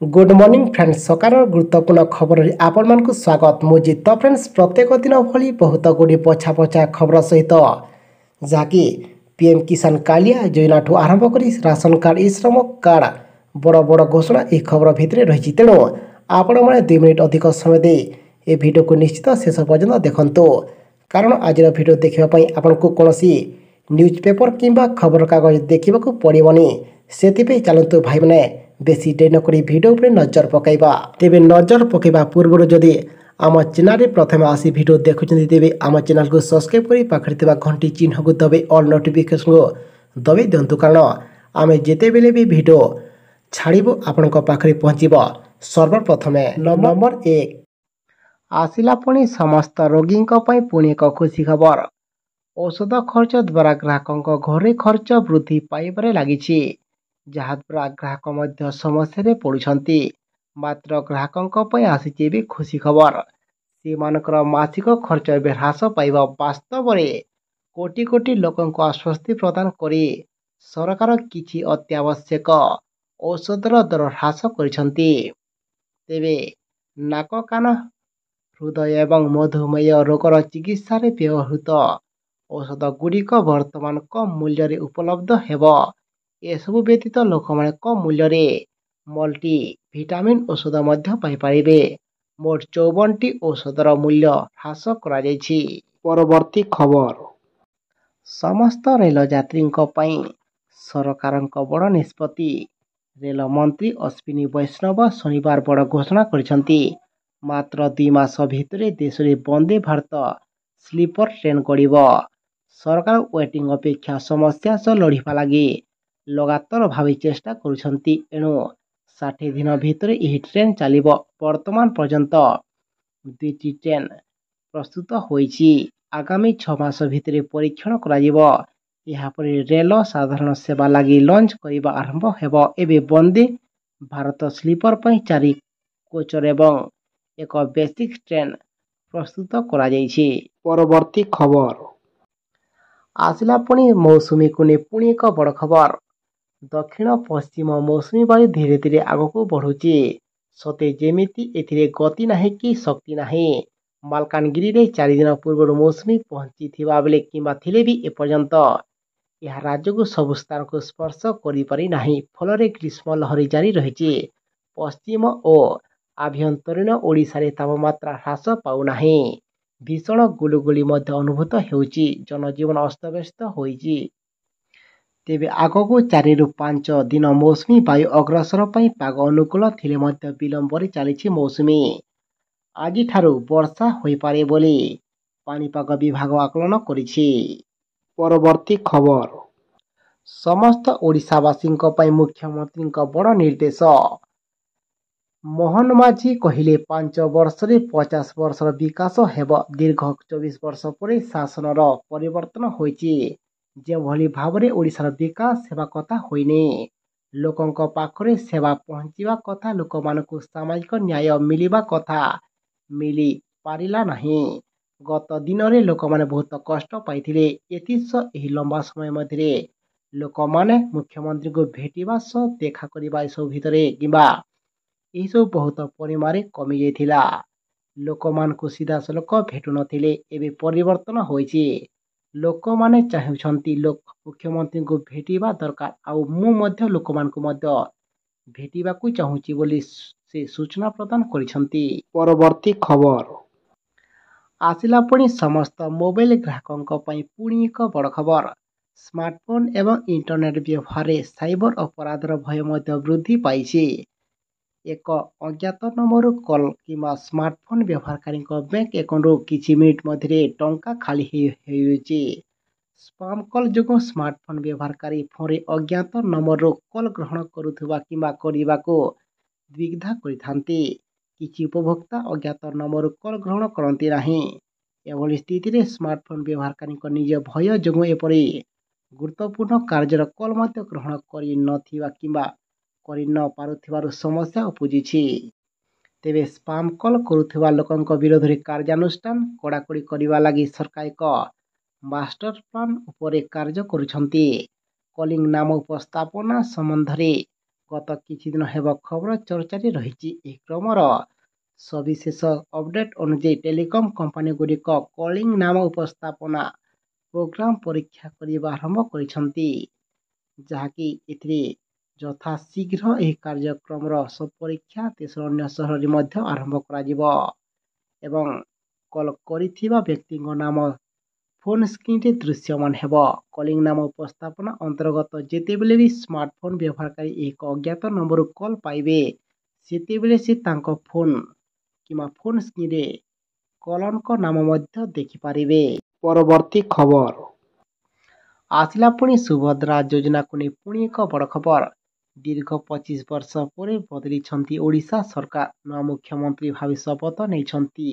Good morning friends सकार गुरुत्वपूर्ण खबर आपण मानक स्वागत मुझे तो फ्रेंड्स प्रत्येक दिन भली बहुत गुड़ी पछा पछा खबर सहित जहाँकि पीएम किसान कालिया योजना ठू आरंभ कर राशन कार्ड ई श्रम कार्ड बड़ बड़ घोषणा यह खबर भितर रही तेणु आपण मैंने 2 मिनिट अधिक समय दे ए वीडियो को निश्चित शेष पर्यंत देखंतु कारण आज वीडियो देखापी आपन को कौन न्यूज पेपर किंबा खबर कागज देखा पड़ोनी से चलतु भाई मैंने बेसी डेरी नक भिडियो उपर नजर पकईबा तेरे नजर पकईबा पूर्व जदि आम चैनल प्रथम आसी भिडियो देखुं तेज आम चैनल को सब्सक्राइब कर पाखे घंटी चिन्ह को दबाई ऑल नोटिफिकेशन को दबाई दिंतु कारण आम जिते बेले भी भिडियो छाड़ू आपण पाखे पहुँचब सर्वप्रथमे नंबर 1 आसिला पुणी समस्त रोगी पुणी एक खुशी खबर औषध खर्च द्वारा ग्राहकों घरे खर्च वृद्धि पाइबार लगी जहाद्वारा ग्राहक मध्य समस्या पड़ुंट मात्र ग्राहकों आसी भी खुशी खबर से मासिक खर्च ह्रास पाइबा वास्तव में कोटी कोटी लोक आश्वस्ति प्रदान कर सरकार किछि अत्यावश्यक औषधर दर ह्रास करिसेंति। तेबे नाक कान हृदय एवं मधुमेह रोगर चिकित्सा व्यवहृत औषध गुड़िक वर्तमान कम मूल्य उपलब्ध हेब एसबु व्यतीत लोक मैंने कम मूल्य मल्टी विटामिन औषध पाइपारे मोट 54टी औषधर मूल्य ह्रास कर परवर्ती खबर समस्त रेल यात्री सरकार बड़ निष्पत्ति रेल मंत्री अश्विनी वैष्णव शनिवार बड़ घोषणा कर मात्र 2 मास भितर देश में वंदे भारत स्लीपर ट्रेन गड़ब सरकार वेटिंग अपेक्षा समस्या सह लड़िबा लगी लगातार भाव चेष्टा करुछंती एणु 60 दिन भितर यह ट्रेन चलिबो। वर्तमान पर्यंत 2टी ट्रेन प्रस्तुत होईची आगामी 6 मास भितर परीक्षण कराजिबो यापर रेल साधारण सेवा लगी लॉन्च करने आरंभ हेबो। एबे वंदे भारत स्लीपर पर 4 कोचर एवं एक बेसिक ट्रेन प्रस्तुत करा जायछि। परवर्ती खबर आसिला पुणी मौसुमी को नहीं पुणी एक बड़ खबर दक्षिण पश्चिम मौसुमी वायु धीरे धीरे आगक बढ़ुची सते जेमिति एथिरे गति नाही कि शक्ति नाही। मालकानगिरी रे 4 दिन पूर्व मौसुमी पहुंची थिबा बेले किंबा थिले भी एपर्यंत यह राज्य को सब स्थान को स्पर्श करि नाही फल ग्रीष्म लहरी जारी रही। पश्चिम और आभ्यंतरीण ओडिशा रे तापमात्रा ह्रास पाउना भीषण गुलुगुली अनुभूत होउची जनजीवन अस्तव्यस्त होइची। तेबे आगको 4 ରୁ 5 दिन मौसुमी वायु अग्रसर पाग अनुकूल थिले मध्य विलंबर चली मौसुमी आज वर्षा हो पारे बोली पाणीपाग विभाग आकलन करिछि। परवर्ती खबर समस्त ओडिशावासी मुख्यमंत्री बड़ निर्देश मोहन माझी कहले 5 वर्ष रे 50 वर्षर विकास हेब दीर्घ 24 वर्ष पर शासनर परिवर्तन होइछि जो भली भाव में ओडिशार विकास सेवा कथा होइने लोकों पाखरे सेवा पहुँचवा कथा लोक मानकु सामाजिक न्याय मिलवा कथा मिली पारिला नहीं। गत दिन में लोक माने बहुत कष्ट पाइथिले एही लंबा समय मध्य लोक माने मुख्यमंत्री को भेटिबा सह देखा करबा सब भितरे किंबा यही सब बहुत परिमाण कमी जाइथिला लोक मानकु सीधा सलख भेटु नथिले एबे परिवर्तन होइछि लोक माने चाहुछंती लोक मुख्यमंत्री को भेटिबा दरकार आउ मु मध्य लोक मानकु मध्य भेटिबाकु चाहुची बोली से सूचना प्रदान करिसंती। परवर्ती खबर आसिला पुणी समस्त मोबाइल ग्राहकों पुणी एक बड़ खबर स्मार्टफोन एवं इंटरनेट व्यवहार साइबर अपराधर भय मध्य वृद्धि पाइछि। एक अज्ञात नंबर कॉल किंबा स्मार्टफोन व्यवहारकारी बैंक अकाउंट किछि मिनिट मध्य टंका खाली होइछि। स्पाम कॉल जो स्मार्टफोन व्यवहारकारी फोन अज्ञात नंबर कॉल ग्रहण करुवा किंबा करने द्विधा करिथांती किछि उपभोक्ता अज्ञात नंबर कॉल ग्रहण करती नहीं। एभली स्थिति में स्मार्टफोन व्यवहारकारी निज भय जो एपरी गुरुत्वपूर्ण कार्यर कॉल ग्रहण कर समस्या उपुजिछि। तेबे स्पाम कॉल करुवा लोकों विरोध में कार्यानुष्ठान कड़ाकड़ी करने लगी सरकार एक मास्टर प्लान उपरे कार्य करुछंती। कलिंग नाम उपस्थापना संबंध में ଗତ କିଛି ଦିନ ହେବ ଖବର ଚର୍ଚ୍ଚାରେ ରହିଛି। ଏହି କ୍ରମର ସବିଶେଷ ଅପଡେଟ୍ ଅନୁଯାୟୀ ଟେଲିକମ୍ କମ୍ପାନୀଗୁଡ଼ିକ କଲିଂ ନାମ ଉପସ୍ଥାପନା ପ୍ରୋଗ୍ରାମ ପରୀକ୍ଷା କରିବା ଆରମ୍ଭ କରିଛନ୍ତି, ଯାହାକି ଏଥିରେ ଯଥାଶୀଘ୍ର ଏହି କାର୍ଯ୍ୟକ୍ରମର ପରୀକ୍ଷା ଦେଶର ଅନ୍ୟ ସହରରେ ମଧ୍ୟ ଆରମ୍ଭ କରାଯିବ ଏବଂ କଲ୍ କରିଥିବା ବ୍ୟକ୍ତିଙ୍କ ନାମ ଫୋନ୍ ସ୍କ୍ରିନ୍ରେ ଦୃଶ୍ୟମାନ ହେବ। କଲିଂ ନାମ ଉପସ୍ଥାପନା ଅନ୍ତର୍ଗତ ଯେତେବେଳେ ବି ସ୍ମାର୍ଟଫୋନ୍ ବ୍ୟବହାରକାରୀ ଏକ ଅଜ୍ଞାତ ନମ୍ବରରୁ କଲ୍ ପାଇବେ, ସେତେବେଳେ ସେ ତାଙ୍କ ଫୋନ୍ କିମ୍ବା ଫୋନ୍ ସ୍କ୍ରିନ୍ରେ କଲର୍ଙ୍କ ନାମ ମଧ୍ୟ ଦେଖିପାରିବେ। ପରବର୍ତ୍ତୀ ଖବର ଆସିଲା ପୁଣି ସୁଭଦ୍ରା ଯୋଜନାକୁ ନେଇ ପୁଣି ଏକ ବଡ଼ ଖବର। ଦୀର୍ଘ 25 ବର୍ଷ ପରେ ବଦଳିଛନ୍ତି ଓଡ଼ିଶା ସରକାର। ନୂଆ ମୁଖ୍ୟମନ୍ତ୍ରୀ ଭାବେ ଶପଥ ନେଇଛନ୍ତି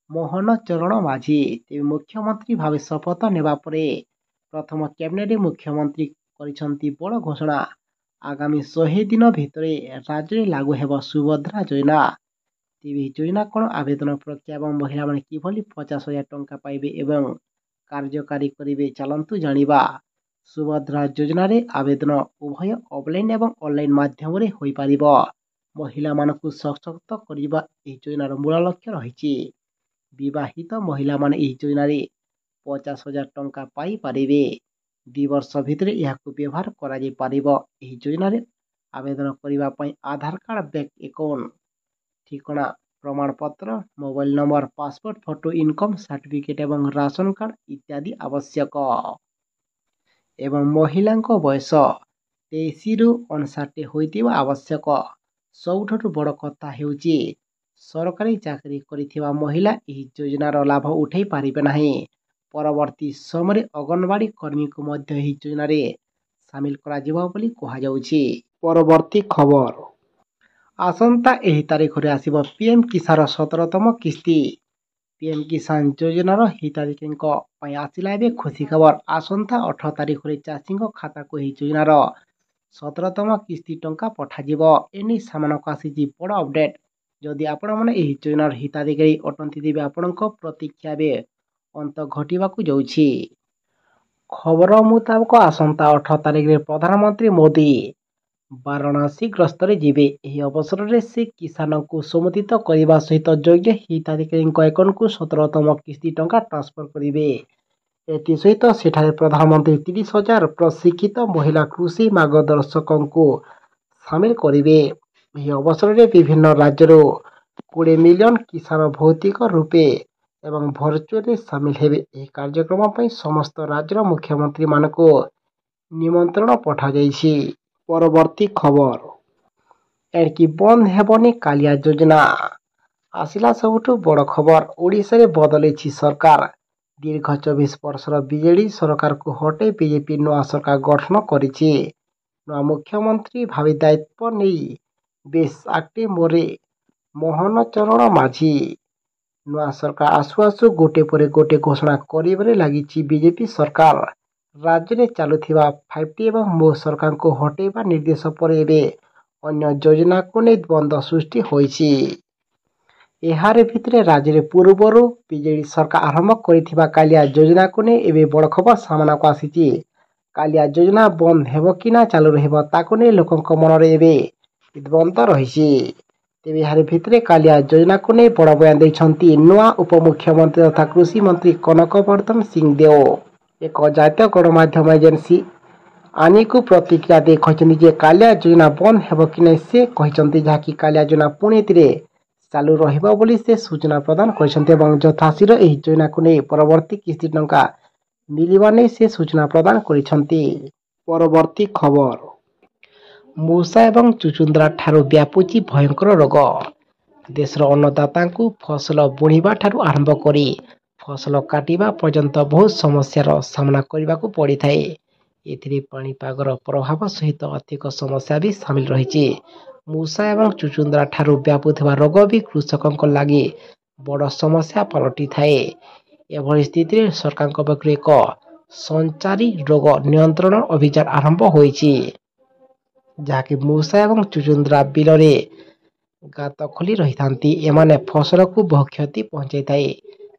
ମୋହନ ଚରଣ ମାଝୀ। ତେବେ ମୁଖ୍ୟମନ୍ତ୍ରୀ ଭାବେ ଶପଥ ନେବା ପରେ ପ୍ରଥମ କ୍ୟାବିନେଟ୍ ମୁଖ୍ୟମନ୍ତ୍ରୀ କରିଛନ୍ତି ବଡ଼ ଘୋଷଣା। ଆଗାମୀ 100 ଦିନ ଭିତରେ ରାଜ୍ୟରେ ଲାଗୁ ହେବ ସୁଭଦ୍ରା ଯୋଜନା। ତେବେ ଏହି ଯୋଜନା କ'ଣ, ଆବେଦନ ପ୍ରକ୍ରିୟା ଏବଂ ମହିଳାମାନେ କିଭଳି 50,000 ଟଙ୍କା ପାଇବେ ଏବଂ କାର୍ଯ୍ୟକାରୀ କରିବେ, ଚାଲନ୍ତୁ ଜାଣିବା। ସୁଭଦ୍ରା ଯୋଜନାରେ ଆବେଦନ ଉଭୟ ଅଫଲାଇନ୍ ଏବଂ ଅନଲାଇନ୍ ମାଧ୍ୟମରେ ହୋଇପାରିବ। ମହିଳାମାନଙ୍କୁ ସଶକ୍ତ କରିବା ଏହି ଯୋଜନାର ମୂଳ ଲକ୍ଷ୍ୟ ରହିଛି। ବିବାହିତ ମହିଳାମାନେ ଏହି ଯୋଜନାରେ 50,000 ଟଙ୍କା ପାଇପାରିବେ। 2 ବର୍ଷ ଭିତରେ ଏହାକୁ ବ୍ୟବହାର କରାଯାଇପାରିବ। ଏହି ଯୋଜନାରେ ଆବେଦନ କରିବା ପାଇଁ ଆଧାର କାର୍ଡ, ବ୍ୟାଙ୍କ ଆକାଉଣ୍ଟ, ଠିକଣା ପ୍ରମାଣପତ୍ର, mobile number, passport photo, income certificate ଏବଂ ରାସନ କାର୍ଡ ଇତ୍ୟାଦି ଆବଶ୍ୟକ। ଏବଂ ମହିଳାଙ୍କ ବୟସ 23ରୁ 59 ହୋଇଥିବା ଆବଶ୍ୟକ। ସବୁଠାରୁ ବଡ଼ କଥା ହେଉଛି ସରକାରୀ ଚାକିରି କରିଥିବା ମହିଳା ଏହି ଯୋଜନାର ଲାଭ ଉଠାଇ ପାରିବେ ନାହିଁ। ପରବର୍ତ୍ତୀ ସମୟରେ ଅଙ୍ଗନବାଡି କର୍ମୀଙ୍କୁ ମଧ୍ୟ ଏହି ଯୋଜନାରେ ସାମିଲ କରାଯିବ ବୋଲି କୁହାଯାଉଛି। ପରବର୍ତ୍ତୀ ଖବର ଆସନ୍ତା ଏହି ତାରିଖରେ ଆସିବ ପିଏମ୍ କିଷାନର 17ତମ କିସ୍ତି। ପିଏମ୍ କିଷାନ ଯୋଜନାର ହିତାଧିକାରୀଙ୍କ ପାଇଁ ଆସିଲା ଏବେ ଖୁସି ଖବର। ଆସନ୍ତା 18 ତାରିଖରେ ଚାଷୀଙ୍କ ଖାତାକୁ ଏହି ଯୋଜନାର 17ତମ କିସ୍ତି ଟଙ୍କା ପଠାଯିବ। ଏନେଇ ସାମନାକୁ ଆସିଛି ବଡ଼ ଅପଡେଟ୍। ଯଦି ଆପଣମାନେ ଏହି ଯୋଜନାର ହିତାଧିକାରୀ ଅଟନ୍ତି, ତେବେ ଆପଣଙ୍କ ପ୍ରତୀକ୍ଷା ଏବେ ଅନ୍ତ ଘଟିବାକୁ ଯାଉଛି। ଖବର ମୁତାବକ ଆସନ୍ତା 18 ତାରିଖରେ ପ୍ରଧାନମନ୍ତ୍ରୀ ମୋଦି ବାରାଣସୀ ଗସ୍ତରେ ଯିବେ। ଏହି ଅବସରରେ ସେ କିଷାନଙ୍କୁ ସମ୍ବୋଧିତ କରିବା ସହିତ ଯୋଗ୍ୟ ହିତାଧିକାରୀଙ୍କ ଆକାଉଣ୍ଟକୁ 17ତମ କିସ୍ତି ଟଙ୍କା ଟ୍ରାନ୍ସଫର କରିବେ। ଏଥିସହିତ ସେଠାରେ ପ୍ରଧାନମନ୍ତ୍ରୀ 30,000 ପ୍ରଶିକ୍ଷିତ ମହିଳା କୃଷି ମାର୍ଗଦର୍ଶକଙ୍କୁ ସାମିଲ କରିବେ। ଏହି ଅବସରରେ ବିଭିନ୍ନ ରାଜ୍ୟରୁ 20 ମିଲିୟନ କିଷାନ ଭୌତିକ ରୂପେ ଏବଂ ଭର୍ଚୁଆଲି ସାମିଲ ହେବେ। ଏହି କାର୍ଯ୍ୟକ୍ରମ ପାଇଁ ସମସ୍ତ ରାଜ୍ୟର ମୁଖ୍ୟମନ୍ତ୍ରୀମାନଙ୍କୁ ନିମନ୍ତ୍ରଣ ପଠାଯାଇଛି। ପରବର୍ତ୍ତୀ ଖବର ଏଣିକି ବନ୍ଦ ହେବନି କାଳିଆ ଯୋଜନା। ଆସିଲା ସବୁଠୁ ବଡ଼ ଖବର। ଓଡ଼ିଶାରେ ବଦଳିଛି ସରକାର। ଦୀର୍ଘ 24 ବର୍ଷର ବିଜେଡି ସରକାରକୁ ହଟାଇ ବିଜେପି ନୂଆ ସରକାର ଗଠନ କରିଛି। ନୂଆ ମୁଖ୍ୟମନ୍ତ୍ରୀ ଭାବେ ଦାୟିତ୍ୱ ନେଇ ବେଶ୍ ଆକ୍ଟିଭ ମୋହନ ଚରଣ ମାଝୀ। ନୂଆ ସରକାର ଆସୁ ଆସୁ ଗୋଟେ ପରେ ଗୋଟେ ଘୋଷଣା କରିବାରେ ଲାଗିଛି ବିଜେପି ସରକାର। ରାଜ୍ୟରେ ଚାଲୁଥିବା 5T ଏବଂ ମୋ ସରକାରଙ୍କୁ ହଟାଇବା ନିର୍ଦ୍ଦେଶ ପରେ ଏବେ ଅନ୍ୟ ଯୋଜନାକୁ ନେଇ ଦ୍ୱନ୍ଦ୍ୱ ସୃଷ୍ଟି ହୋଇଛି। ଏହାରି ଭିତରେ ରାଜ୍ୟରେ ପୂର୍ବରୁ ବିଜେଡି ସରକାର ଆରମ୍ଭ କରିଥିବା କାଳିଆ ଯୋଜନାକୁ ନେଇ ଏବେ ବଡ଼ ଖବର ସାମନାକୁ ଆସିଛି। କାଳିଆ ଯୋଜନା ବନ୍ଦ ହେବ କି ନା ଚାଲୁ ରହିବ, ତାକୁ ନେଇ ଲୋକଙ୍କ ମନରେ ଏବେ ଦ୍ୱନ୍ଦ୍ୱ ରହିଛି। ତେବେ ଏହାରି ଭିତରେ କାଳିଆ ଯୋଜନାକୁ ନେଇ ବଡ଼ ବୟାନ ଦେଇଛନ୍ତି ନୂଆ ଉପମୁଖ୍ୟମନ୍ତ୍ରୀ ତଥା କୃଷି ମନ୍ତ୍ରୀ କନକବର୍ଦ୍ଧନ ସିଂଦେଓ। ଏକ ଜାତୀୟ ଗଣମାଧ୍ୟମ ଏଜେନ୍ସି ଆନିକୁ ପ୍ରତିକ୍ରିୟା ଦେଇ କହିଛନ୍ତି ଯେ କାଳିଆ ଯୋଜନା ବନ୍ଦ ହେବ କି ନାହିଁ ସେ କହିଛନ୍ତି, ଯାହାକି କାଳିଆ ଯୋଜନା ପୁଣି ଏଥିରେ ଚାଲୁ ରହିବ ବୋଲି ସେ ସୂଚନା ପ୍ରଦାନ କରିଛନ୍ତି ଏବଂ ଯଥାଶୀଘ୍ର ଏହି ଯୋଜନାକୁ ନେଇ ପରବର୍ତ୍ତୀ କିସ୍ତି ଟଙ୍କା ମିଳିବା ନେଇ ସେ ସୂଚନା ପ୍ରଦାନ କରିଛନ୍ତି। ପରବର୍ତ୍ତୀ ଖବର ମୂଷା ଏବଂ ଚୁଚୁନ୍ଦ୍ରା ଠାରୁ ବ୍ୟାପୁଛି ଭୟଙ୍କର ରୋଗ। ଦେଶର ଅନ୍ନଦାତାଙ୍କୁ ଫସଲ ବୁଣିବା ଠାରୁ ଆରମ୍ଭ କରି ଫସଲ କାଟିବା ପର୍ଯ୍ୟନ୍ତ ବହୁତ ସମସ୍ୟାର ସାମ୍ନା କରିବାକୁ ପଡ଼ିଥାଏ। ଏଥିରେ ପାଣିପାଗର ପ୍ରଭାବ ସହିତ ଆର୍ଥିକ ସମସ୍ୟା ବି ସାମିଲ ରହିଛି। ମୂଷା ଏବଂ ଚୁଚୁନ୍ଦ୍ରା ଠାରୁ ବ୍ୟାପୁଥିବା ରୋଗ ବି କୃଷକଙ୍କ ଲାଗି ବଡ଼ ସମସ୍ୟା ପାଲଟିଥାଏ। ଏଭଳି ସ୍ଥିତିରେ ସରକାରଙ୍କ ପକ୍ଷରୁ ଏକ ସଂଚାରୀ ରୋଗ ନିୟନ୍ତ୍ରଣ ଅଭିଯାନ ଆରମ୍ଭ ହୋଇଛି, ଯାହାକି ମୂଷା ଏବଂ ଚୁଚୁନ୍ଦ୍ରା ବିଲରେ ଗାତ ଖୋଲି ରହିଥାନ୍ତି। ଏମାନେ ଫସଲକୁ ବହୁ କ୍ଷତି ପହଞ୍ଚାଇଥାଏ।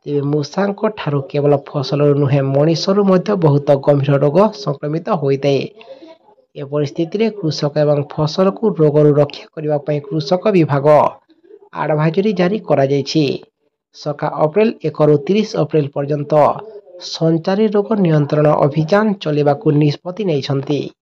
ତେବେ ମୂଷାଙ୍କ ଠାରୁ କେବଳ ଫସଲରୁ ନୁହେଁ, ମଣିଷରୁ ମଧ୍ୟ ବହୁତ ଗମ୍ଭୀର ରୋଗ ସଂକ୍ରମିତ ହୋଇଥାଏ। ଏ ପରିସ୍ଥିତିରେ କୃଷକ ଏବଂ ଫସଲକୁ ରୋଗରୁ ରକ୍ଷା କରିବା ପାଇଁ କୃଷକ ବିଭାଗ ଆଡଭାଇଜରି ଜାରି କରାଯାଇଛି। ସରକାର ଅପ୍ରେଲ 1ରୁ 30 ଅପ୍ରେଲ ପର୍ଯ୍ୟନ୍ତ ସଞ୍ଚାରୀ ରୋଗ ନିୟନ୍ତ୍ରଣ ଅଭିଯାନ ଚଳାଇବାକୁ ନିଷ୍ପତ୍ତି ନେଇଛନ୍ତି।